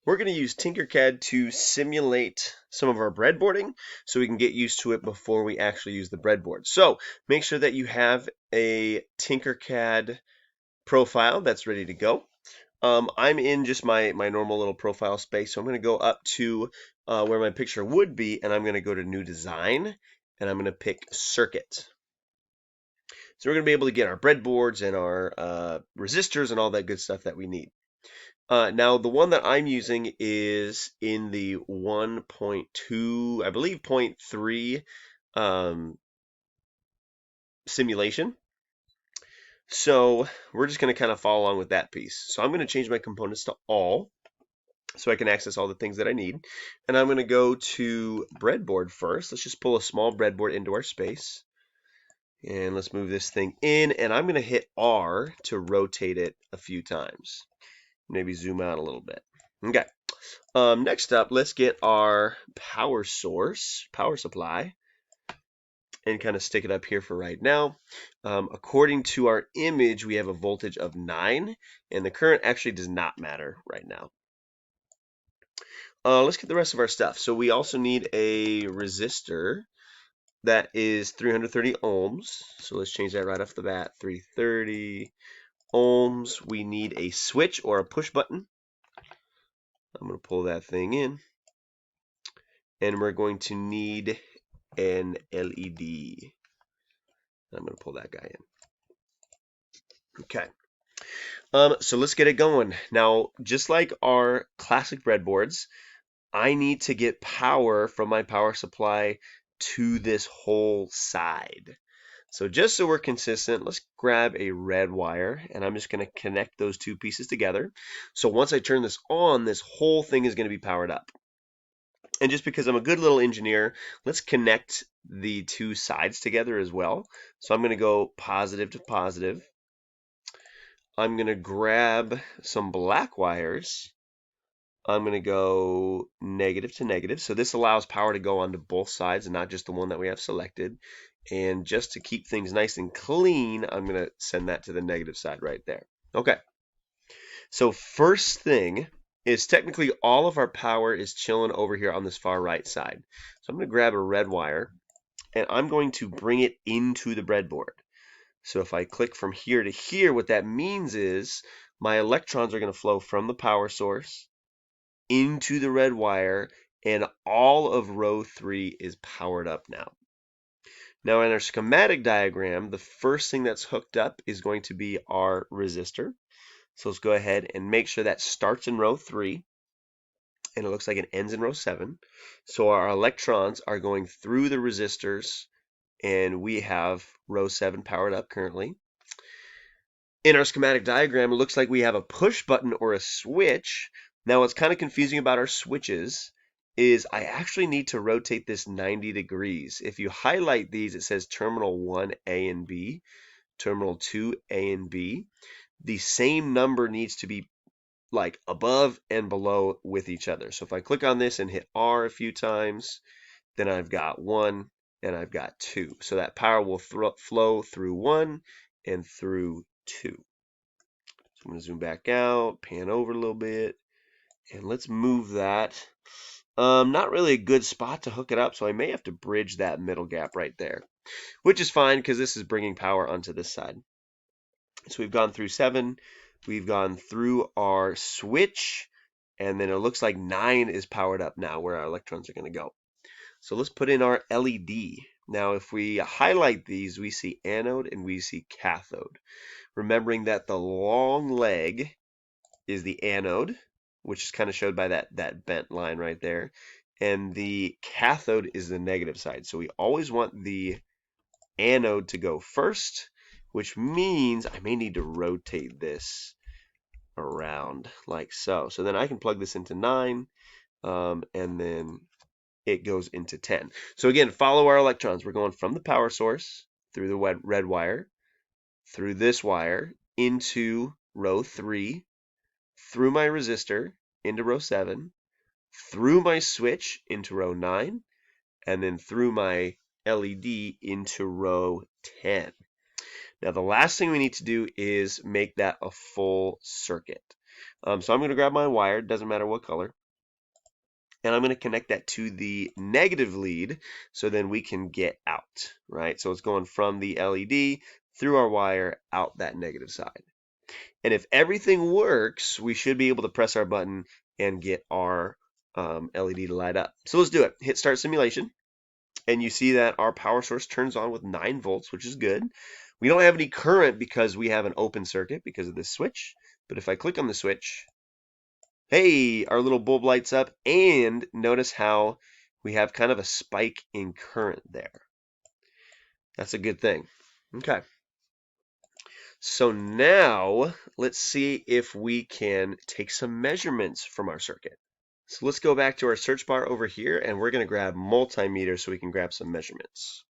we're going to use TinkerCAD to simulate some of our breadboarding so we can get used to it before we actually use the breadboard. So make sure that you have a TinkerCAD profile that's ready to go. I'm in just my normal little profile space, so I'm going to go up to where my picture would be, and I'm going to go to New Design, and I'm going to pick Circuit. So we're going to be able to get our breadboards and our resistors and all that good stuff that we need. Now, the one that I'm using is in the 1.2, I believe 0.3 simulation. So we're just going to kind of follow along with that piece. So I'm going to change my components to all so I can access all the things that I need. And I'm going to go to breadboard first. Let's just pull a small breadboard into our space. And let's move this thing in. And I'm going to hit R to rotate it a few times. Maybe zoom out a little bit. Okay. Next up, let's get our power source, power supply, and kind of stick it up here for right now. According to our image, we have a voltage of 9, and the current actually does not matter right now. Let's get the rest of our stuff. So we also need a resistor that is 330 ohms. So let's change that right off the bat, 330 ohms. We need a switch or a push button. I'm going to pull that thing in. And we're going to need an LED. I'm going to pull that guy in. Okay. So let's get it going. Now, just like our classic breadboards, I need to get power from my power supply to this whole side. So just so we're consistent, let's grab a red wire, and I'm just going to connect those two pieces together. So once I turn this on, this whole thing is going to be powered up. And just because I'm a good little engineer, let's connect the two sides together as well. So I'm going to go positive to positive. I'm going to grab some black wires. I'm going to go negative to negative. So this allows power to go onto both sides and not just the one that we have selected. And just to keep things nice and clean, I'm going to send that to the negative side right there. Okay. So first thing is technically all of our power is chilling over here on this far right side. So I'm going to grab a red wire and I'm going to bring it into the breadboard. So if I click from here to here, what that means is my electrons are going to flow from the power source into the red wire, and all of row 3 is powered up now. Now in our schematic diagram, the first thing that's hooked up is going to be our resistor. So let's go ahead and make sure that starts in row 3, and it looks like it ends in row 7. So our electrons are going through the resistors, and we have row 7 powered up currently. In our schematic diagram, it looks like we have a push button or a switch. Now what's kind of confusing about our switches is I actually need to rotate this 90 degrees. If you highlight these, it says terminal 1 A and B, terminal 2 A and B. The same number needs to be like above and below with each other. So if I click on this and hit R a few times, then I've got 1 and I've got 2. So that power will flow through 1 and through 2. So I'm going to zoom back out, pan over a little bit, and let's move that. Not really a good spot to hook it up, so I may have to bridge that middle gap right there, which is fine because this is bringing power onto this side. So we've gone through 7, we've gone through our switch, and then it looks like 9 is powered up now where our electrons are going to go. So let's put in our LED. Now if we highlight these, we see anode and we see cathode. Remembering that the long leg is the anode, which is kind of showed by that bent line right there, and the cathode is the negative side. So we always want the anode to go first, which means I may need to rotate this around like so. So then I can plug this into 9, and then it goes into 10. So again, follow our electrons. We're going from the power source through the red wire, through this wire, into row 3, through my resistor, into row 7, through my switch, into row 9, and then through my LED into row 10. Now the last thing we need to do is make that a full circuit. So I'm going to grab my wire, doesn't matter what color, and I'm going to connect that to the negative lead so then we can get out, right? So it's going from the LED through our wire out that negative side. And if everything works, we should be able to press our button and get our LED to light up. So let's do it. Hit start simulation. And you see that our power source turns on with 9 volts, which is good. We don't have any current because we have an open circuit because of this switch. But if I click on the switch, hey, our little bulb lights up, and notice how we have kind of a spike in current there. That's a good thing. Okay. So now let's see if we can take some measurements from our circuit. So let's go back to our search bar over here, and we're going to grab multimeter so we can grab some measurements.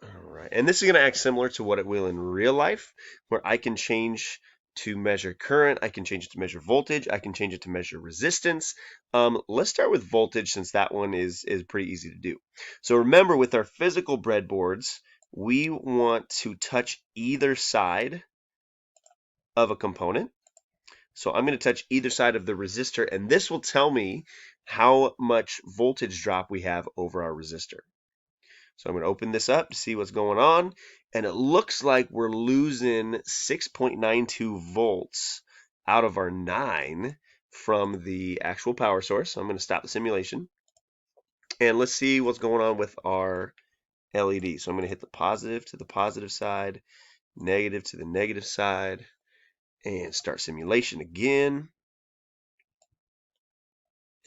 All right, and this is going to act similar to what it will in real life, where I can change to measure current, I can change it to measure voltage, I can change it to measure resistance. Let's start with voltage since that one is pretty easy to do. So remember, with our physical breadboards, we want to touch either side of a component. So I'm going to touch either side of the resistor, and this will tell me how much voltage drop we have over our resistor. So I'm going to open this up to see what's going on, and it looks like we're losing 6.92 volts out of our 9 from the actual power source. So I'm going to stop the simulation, and let's see what's going on with our LED. So I'm going to hit the positive to the positive side, negative to the negative side, and start simulation again.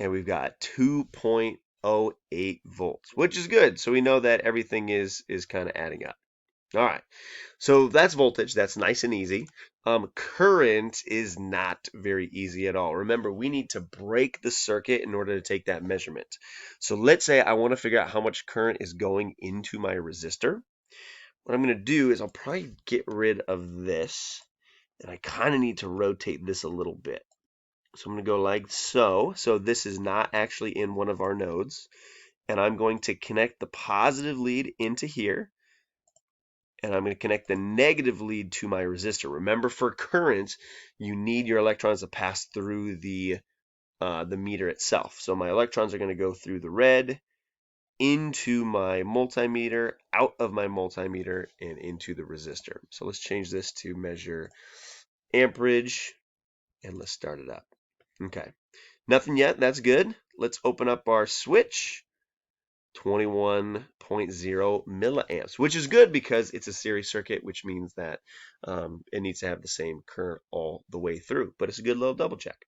And we've got 2.08 volts, which is good. So we know that everything is kind of adding up. All right, so that's voltage. That's nice and easy. Current is not very easy at all. Remember, we need to break the circuit in order to take that measurement. So let's say I want to figure out how much current is going into my resistor. What I'm going to do is I'll probably get rid of this, and I kind of need to rotate this a little bit. So I'm going to go like so. So this is not actually in one of our nodes. And I'm going to connect the positive lead into here. And I'm going to connect the negative lead to my resistor. Remember, for current, you need your electrons to pass through the meter itself. So my electrons are going to go through the red, into my multimeter, out of my multimeter, and into the resistor. So let's change this to measure amperage, and let's start it up. Okay. Nothing yet. That's good. Let's open up our switch. 21.0 milliamps, which is good because it's a series circuit, which means that it needs to have the same current all the way through. But it's a good little double check.